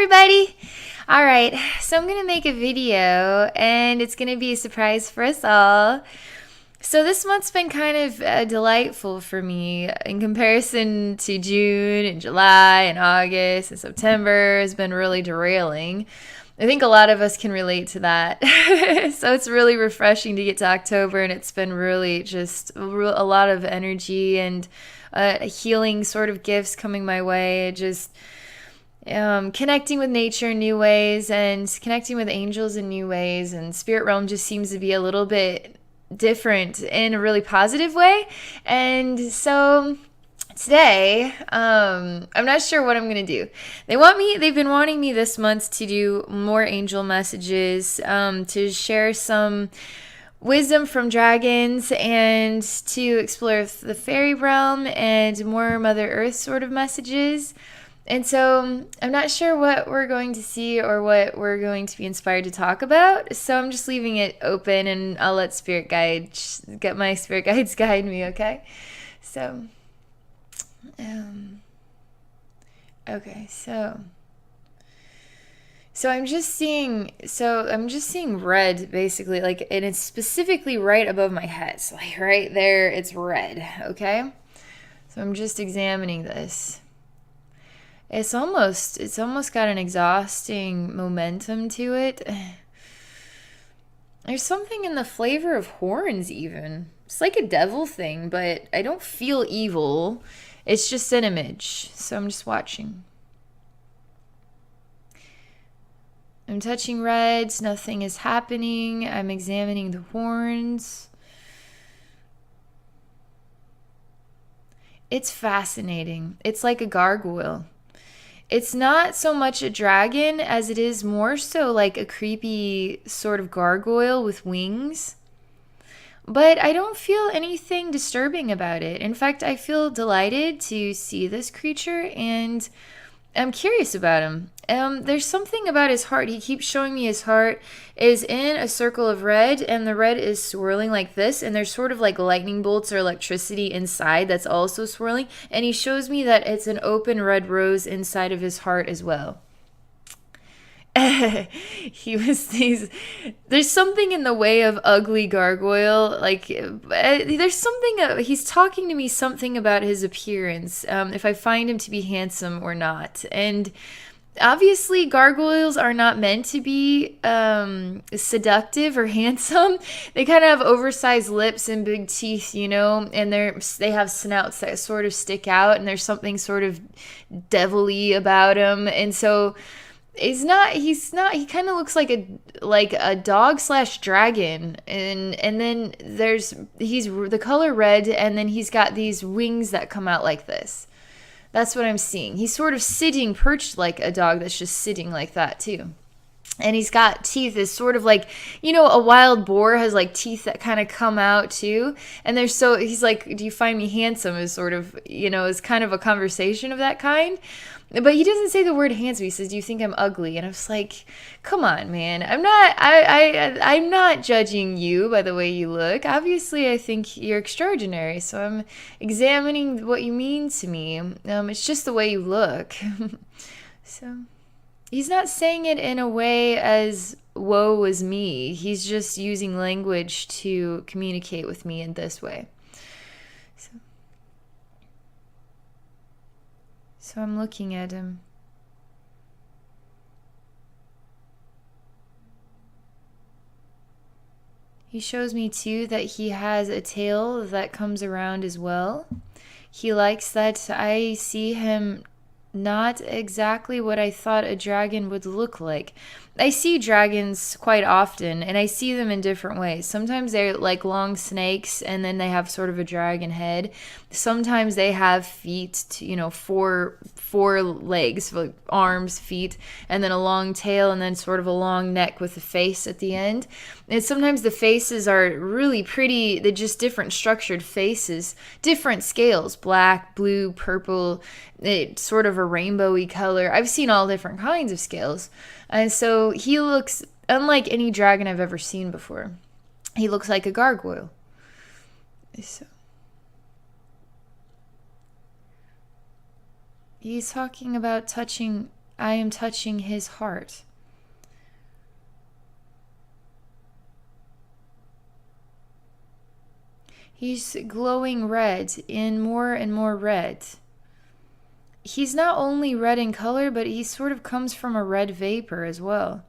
everybody. All right, so I'm going to make a video and it's going to be a surprise for us all. So this month's been kind of delightful for me in comparison to June and July and August and September has been really derailing. I think a lot of us can relate to that. So it's really refreshing to get to October, and it's been really just a lot of energy and healing sort of gifts coming my way. Just connecting with nature in new ways and connecting with angels in new ways, and spirit realm just seems to be a little bit different in a really positive way. And so today, I'm not sure what I'm gonna do. They've been wanting me this month to do more angel messages, to share some wisdom from dragons and to explore the fairy realm and more Mother Earth sort of messages. And so I'm not sure what we're going to see or what we're going to be inspired to talk about. So I'm just leaving it open, and I'll let get my spirit guides guide me, okay? So, okay, so I'm just seeing red basically, like, and it's specifically right above my head. So like right there, it's red, okay? So I'm just examining this. It's almost got an exhausting momentum to it. There's something in the flavor of horns even. It's like a devil thing, but I don't feel evil. It's just an image. So I'm just watching. I'm touching reds. Nothing is happening. I'm examining the horns. It's fascinating. It's like a gargoyle. It's not so much a dragon as it is more so like a creepy sort of gargoyle with wings. But I don't feel anything disturbing about it. In fact, I feel delighted to see this creature, and I'm curious about him. There's something about his heart. He keeps showing me his heart is in a circle of red, and the red is swirling like this, and there's sort of like lightning bolts or electricity inside that's also swirling, and he shows me that it's an open red rose inside of his heart as well. There's something in the way of ugly gargoyle, like there's something he's talking to me something about his appearance, if I find him to be handsome or not. And obviously gargoyles are not meant to be seductive or handsome. They kind of have oversized lips and big teeth, and they have snouts that sort of stick out, and there's something sort of devilly about them. And so he kind of looks like a dog / dragon, and then he's the color red, and then he's got these wings that come out like this. That's what I'm seeing. He's sort of sitting perched like a dog that's just sitting like that too. And he's got teeth is sort of like, a wild boar has like teeth that kind of come out too. And he's like, do you find me handsome? Is sort of, is kind of a conversation of that kind. But he doesn't say the word handsome. He says, do you think I'm ugly? And I was like, come on, man. I'm not judging you by the way you look. Obviously, I think you're extraordinary. So I'm examining what you mean to me. It's just the way you look. So he's not saying it in a way as woe is me. He's just using language to communicate with me in this way. So I'm looking at him. He shows me too that he has a tail that comes around as well. He likes that I see him not exactly what I thought a dragon would look like. I see dragons quite often, and I see them in different ways. Sometimes they're like long snakes, and then they have sort of a dragon head. Sometimes they have feet, four legs, like arms, feet, and then a long tail, and then sort of a long neck with a face at the end. And sometimes the faces are really pretty. They're just different structured faces, different scales, black, blue, purple, it's sort of a rainbowy color. I've seen all different kinds of scales. And so he looks unlike any dragon I've ever seen before. He looks like a gargoyle. So he's talking about touching I am touching his heart. He's glowing red and more red. He's not only red in color, but he sort of comes from a red vapor as well.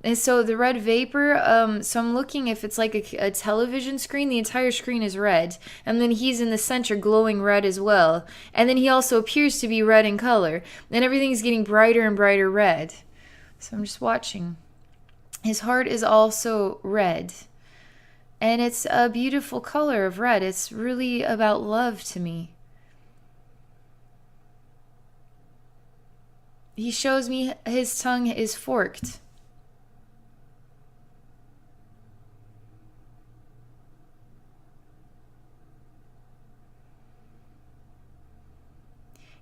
And so the red vapor, so I'm looking if it's like a television screen, the entire screen is red. And then he's in the center glowing red as well. And then he also appears to be red in color. And everything's getting brighter and brighter red. So I'm just watching. His heart is also red. And it's a beautiful color of red. It's really about love to me. He shows me his tongue is forked.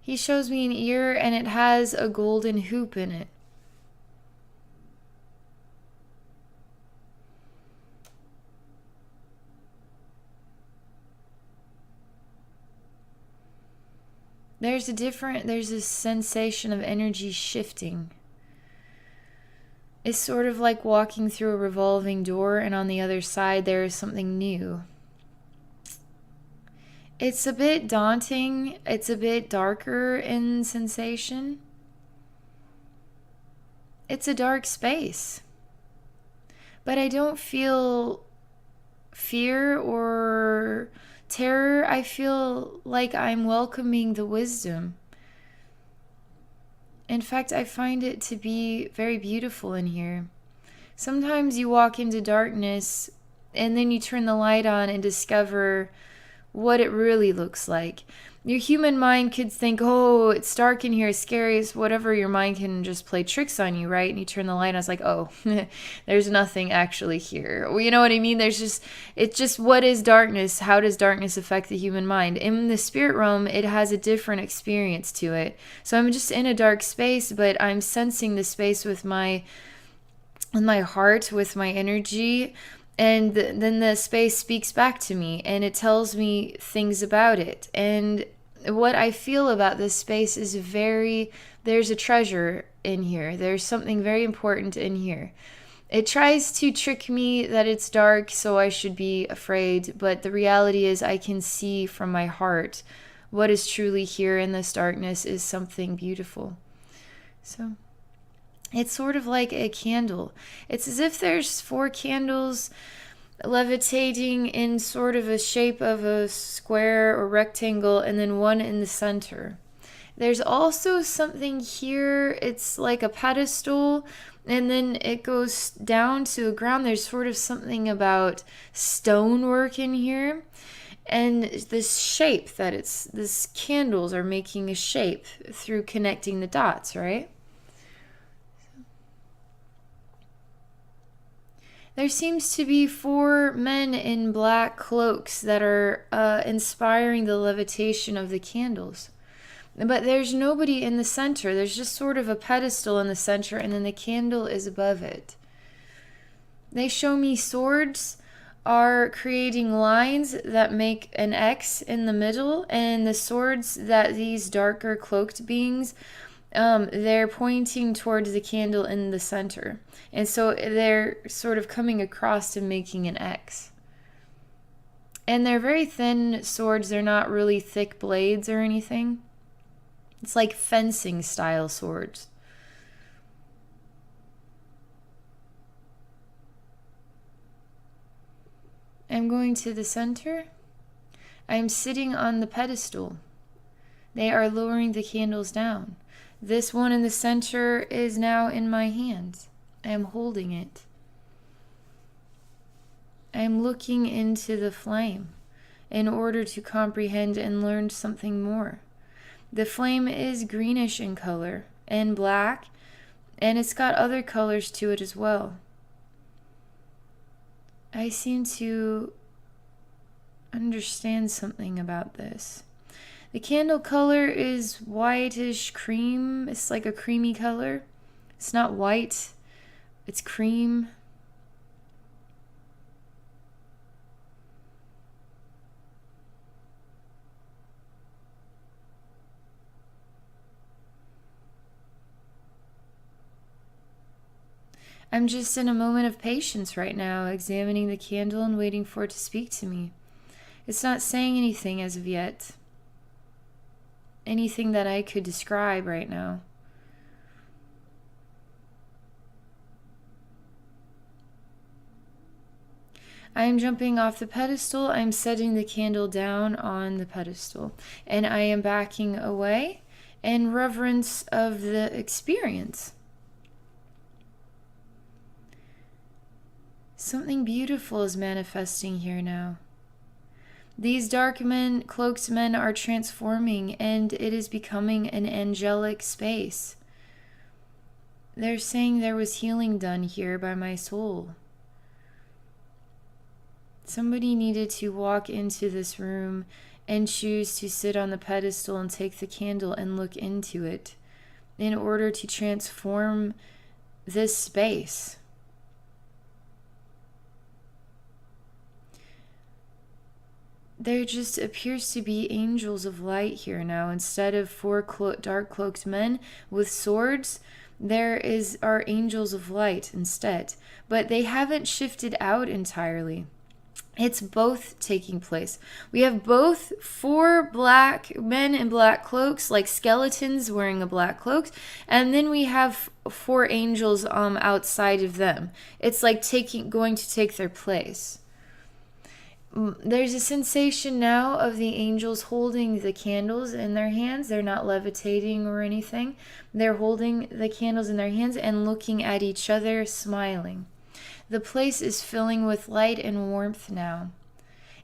He shows me an ear and it has a golden hoop in it. There's a sensation of energy shifting. It's sort of like walking through a revolving door and on the other side there is something new. It's a bit daunting. It's a bit darker in sensation. It's a dark space. But I don't feel fear or terror. I feel like I'm welcoming the wisdom. In fact, I find it to be very beautiful in here. Sometimes you walk into darkness and then you turn the light on and discover what it really looks like. Your human mind could think, oh, it's dark in here, it's scary, it's whatever. Your mind can just play tricks on you, right? And you turn the light on, it's like, oh, there's nothing actually here. Well, you know what I mean? It's just what is darkness? How does darkness affect the human mind? In the spirit realm, it has a different experience to it. So I'm just in a dark space, but I'm sensing the space with my heart, with my energy. And then the space speaks back to me and it tells me things about it. And what I feel about this space is there's a treasure in here. There's something very important in here. It tries to trick me that it's dark, so I should be afraid. But the reality is I can see from my heart what is truly here in this darkness is something beautiful. So it's sort of like a candle. It's as if there's 4 candles levitating in sort of a shape of a square or rectangle and then one in the center. There's also something here. It's like a pedestal and then it goes down to the ground. There's sort of something about stonework in here. And this shape this candles are making a shape through connecting the dots, right? There seems to be 4 men in black cloaks that are inspiring the levitation of the candles. But there's nobody in the center. There's just sort of a pedestal in the center, and then the candle is above it. They show me swords are creating lines that make an X in the middle, and the swords that these darker cloaked beings they're pointing towards the candle in the center. And so they're sort of coming across and making an X. And they're very thin swords. They're not really thick blades or anything. It's like fencing style swords. I'm going to the center. I'm sitting on the pedestal. They are lowering the candles down. This one in the center is now in my hands. I am holding it. I am looking into the flame in order to comprehend and learn something more. The flame is greenish in color and black, and it's got other colors to it as well. I seem to understand something about this. The candle color is whitish cream. It's like a creamy color. It's not white. It's cream. I'm just in a moment of patience right now, examining the candle and waiting for it to speak to me. It's not saying anything as of yet. Anything that I could describe right now. I am jumping off the pedestal. I'm setting the candle down on the pedestal. And I am backing away in reverence of the experience. Something beautiful is manifesting here now. These dark men, cloaked men, are transforming, and it is becoming an angelic space. They're saying there was healing done here by my soul. Somebody needed to walk into this room and choose to sit on the pedestal and take the candle and look into it in order to transform this space. There just appears to be angels of light here now. Instead of four dark cloaked men with swords, are angels of light instead. But they haven't shifted out entirely. It's both taking place. We have both 4 black men in black cloaks, like skeletons wearing a black cloak, and then we have 4 angels outside of them. It's like going to take their place. There's a sensation now of the angels holding the candles in their hands. They're not levitating or anything. They're holding the candles in their hands and looking at each other, smiling. The place is filling with light and warmth now.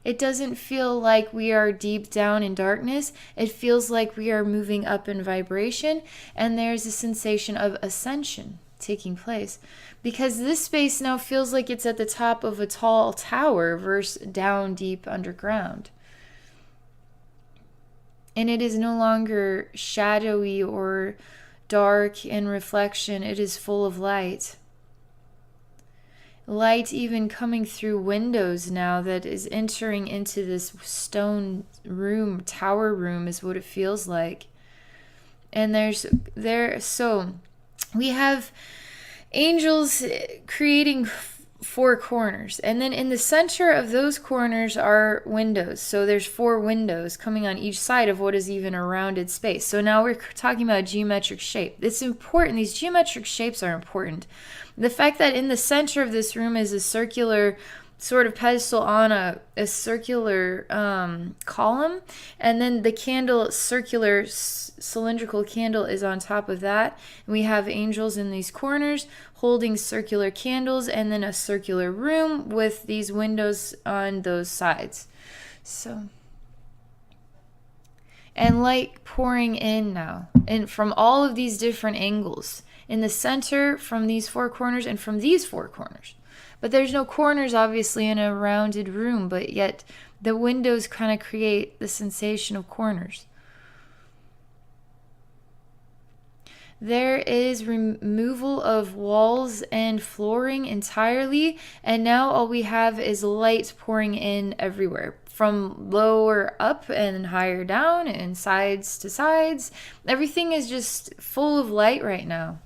It doesn't feel like we are deep down in darkness. It feels like we are moving up in vibration, and there's a sensation of ascension taking place, because this space now feels like it's at the top of a tall tower versus down deep underground. And it is no longer shadowy or dark in reflection. It is full of light. Light even coming through windows now that is entering into this stone room, tower room is what it feels like. And so we have angels creating 4 corners, and then in the center of those corners are windows. So there's 4 windows coming on each side of what is even a rounded space. So now we're talking about geometric shape. It's important. These geometric shapes are important. The fact that in the center of this room is a circular sort of pedestal on a circular column, and then the candle, circular cylindrical candle, is on top of that. And we have angels in these corners holding circular candles, and then a circular room with these windows on those sides. So, and light pouring in now, and from all of these different angles. In the center, from these 4 corners, and from these 4 corners. But there's no corners, obviously, in a rounded room, but yet the windows kind of create the sensation of corners. There is removal of walls and flooring entirely, and now all we have is light pouring in everywhere, from lower up and higher down and sides to sides. Everything is just full of light right now.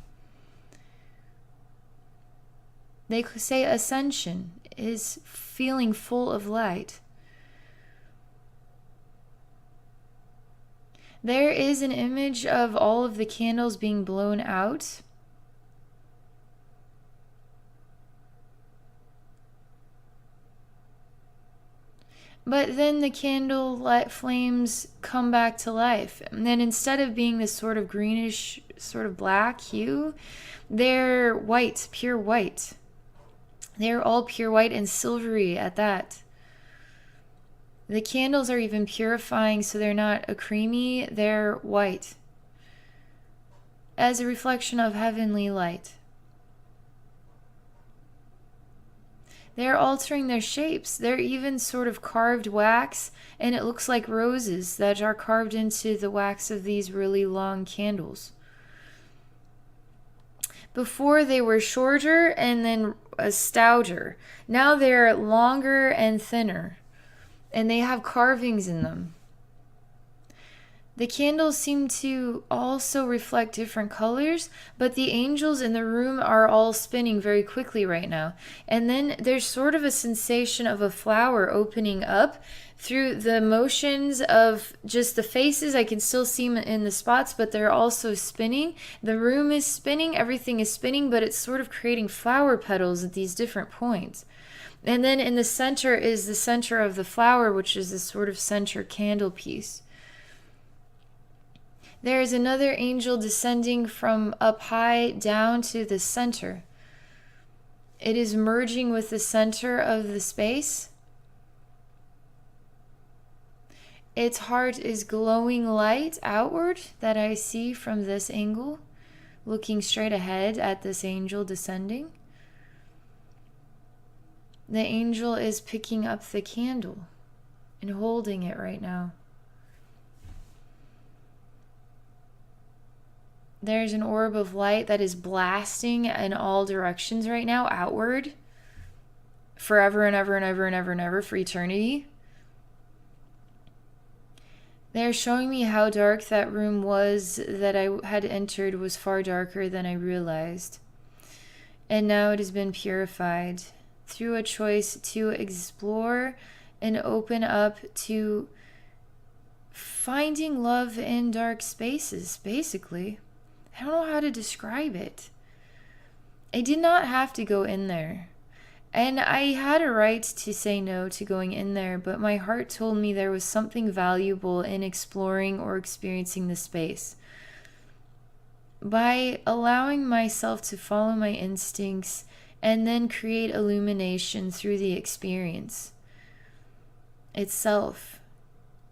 They could say Ascension is feeling full of light. There is an image of all of the candles being blown out. But then the candle light flames come back to life. And then instead of being this sort of greenish, sort of black hue, they're white, pure white. They're all pure white and silvery at that. The candles are even purifying, so they're not a creamy, they're white, as a reflection of heavenly light. They're altering their shapes. They're even sort of carved wax, and it looks like roses that are carved into the wax of these really long candles. Before they were shorter and then stouter. Now they're longer and thinner, and they have carvings in them. The candles seem to also reflect different colors, but the angels in the room are all spinning very quickly right now. And then there's sort of a sensation of a flower opening up through the motions of just the faces. I can still see them in the spots, but they're also spinning. The room is spinning, everything is spinning, but it's sort of creating flower petals at these different points. And then in the center is the center of the flower, which is this sort of center candle piece. There is another angel descending from up high down to the center. It is merging with the center of the space. Its heart is glowing light outward that I see from this angle, looking straight ahead at this angel descending. The angel is picking up the candle and holding it right now. There's an orb of light that is blasting in all directions right now, outward, forever and ever and ever and ever and ever, for eternity. They're showing me how dark that room was that I had entered was far darker than I realized. And now it has been purified through a choice to explore and open up to finding love in dark spaces, basically. I don't know how to describe it. I did not have to go in there. And I had a right to say no to going in there, but my heart told me there was something valuable in exploring or experiencing the space. By allowing myself to follow my instincts and then create illumination through the experience itself.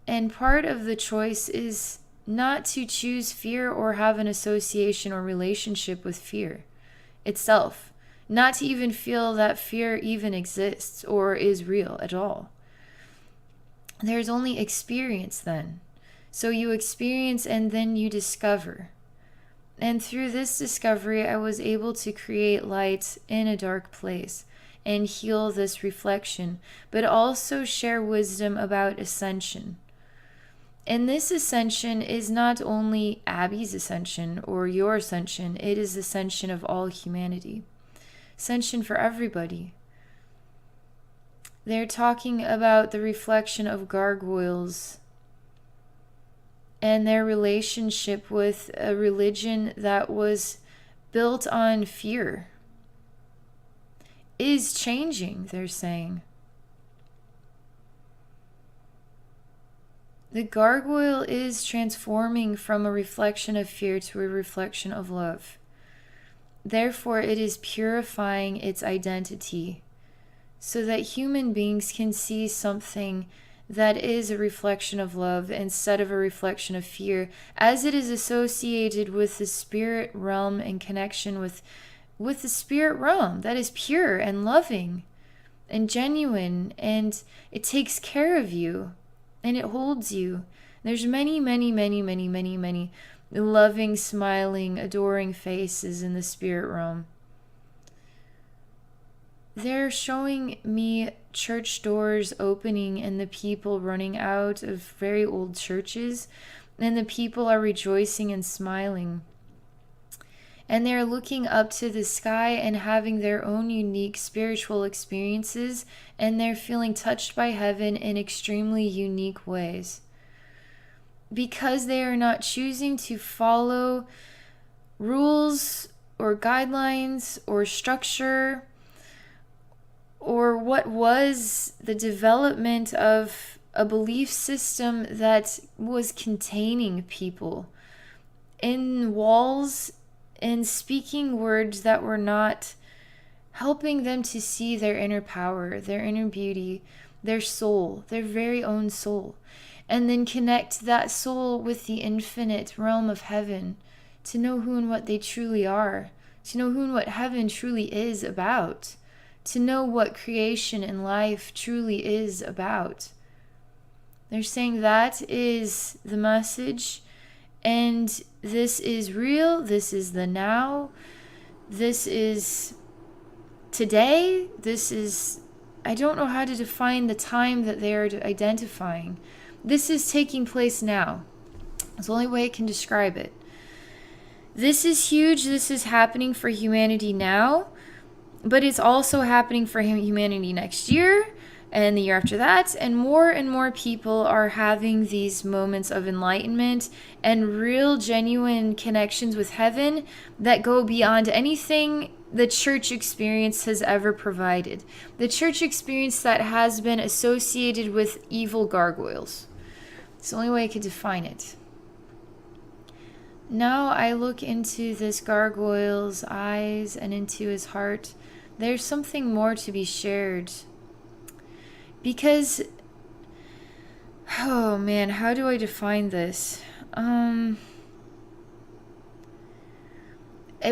And part of the choice is not to choose fear or have an association or relationship with fear itself. Not to even feel that fear even exists or is real at all. There's only experience then. So you experience and then you discover. And through this discovery, I was able to create light in a dark place and heal this reflection, but also share wisdom about ascension. And this ascension is not only Abby's ascension or your ascension, it is ascension of all humanity. Ascension for everybody. They're talking about the reflection of gargoyles and their relationship with a religion that was built on fear is changing, they're saying. The gargoyle is transforming from a reflection of fear to a reflection of love. Therefore, it is purifying its identity so that human beings can see something that is a reflection of love instead of a reflection of fear, as it is associated with the spirit realm and connection with the spirit realm that is pure and loving and genuine, and it takes care of you and it holds you. There's many, many, many, many, many, many loving, smiling, adoring faces in the spirit realm. They're showing me church doors opening and the people running out of very old churches, and the people are rejoicing and smiling. And they're looking up to the sky and having their own unique spiritual experiences, and they're feeling touched by heaven in extremely unique ways. Because they are not choosing to follow rules or guidelines or structure or what was the development of a belief system that was containing people in walls and speaking words that were not helping them to see their inner power, their inner beauty, their soul, their very own soul, and then connect that soul with the infinite realm of heaven to know who and what they truly are, to know who and what heaven truly is about, to know what creation and life truly is about. They're saying that is the message, and this is real, this is the now, this is today, this is, I don't know how to define the time that they are identifying. This is taking place now. It's the only way I can describe it. This is huge. This is happening for humanity now, but it's also happening for humanity next year and the year after that. And more people are having these moments of enlightenment and real, genuine connections with heaven that go beyond anything the church experience has ever provided. The church experience that has been associated with evil gargoyles. It's the only way I could define it. Now I look into this gargoyle's eyes and into his heart. There's something more to be shared. Because, oh man, how do I define this? It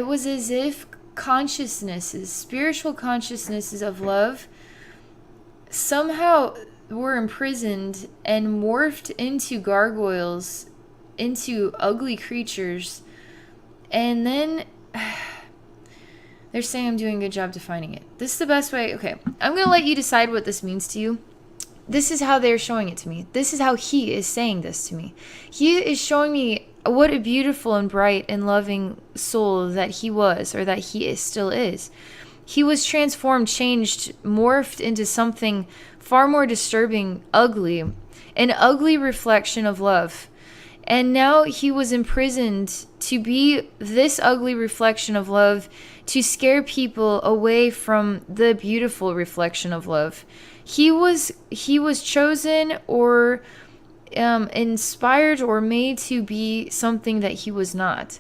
was as if consciousnesses, spiritual consciousnesses of love, somehow were imprisoned and morphed into gargoyles, into ugly creatures, and then they're saying I'm doing a good job defining it. This is the best way. Okay, I'm going to let you decide what this means to you. This is how they're showing it to me. This is how he is saying this to me. He is showing me what a beautiful and bright and loving soul that he was, or that he still is. He was transformed, changed, morphed into something far more disturbing, ugly, an ugly reflection of love. And now he was imprisoned to be this ugly reflection of love, to scare people away from the beautiful reflection of love. He was chosen or inspired or made to be something that he was not.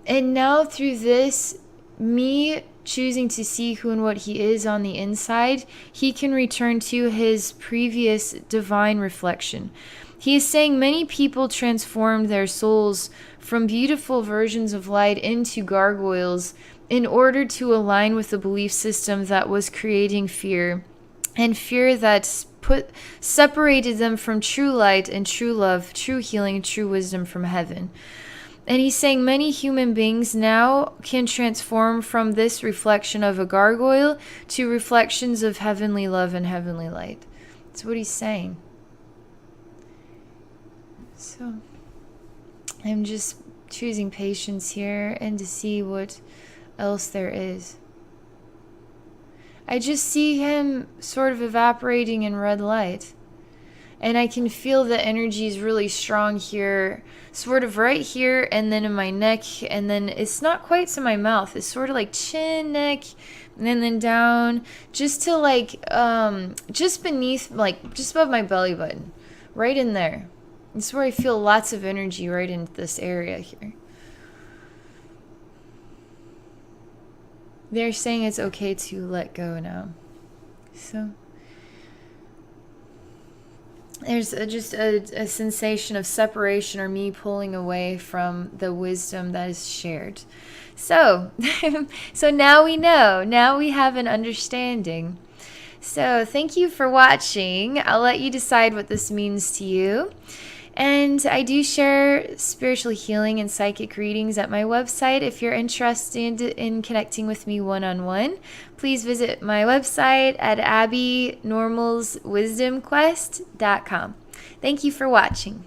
And now through this, me choosing to see who and what he is on the inside, he can return to his previous divine reflection. He is saying many people transformed their souls from beautiful versions of light into gargoyles in order to align with the belief system that was creating fear, and fear that separated them from true light and true love, true healing, true wisdom from heaven. And he's saying many human beings now can transform from this reflection of a gargoyle to reflections of heavenly love and heavenly light. That's what he's saying. So I'm just choosing patience here and to see what else there is. I just see him sort of evaporating in red light. And I can feel the energy is really strong here, sort of right here, and then in my neck, and then it's not quite to my mouth. It's sort of like chin, neck, and then down, just to like, just beneath, like just above my belly button, right in there. It's where I feel lots of energy, right in this area here. They're saying it's okay to let go now. So there's just a sensation of separation, or me pulling away from the wisdom that is shared. So, so now we know. Now we have an understanding. So thank you for watching. I'll let you decide what this means to you. And I do share spiritual healing and psychic readings at my website. If you're interested in connecting with me one-on-one, please visit my website at abbynormalswisdomquest.com. Thank you for watching.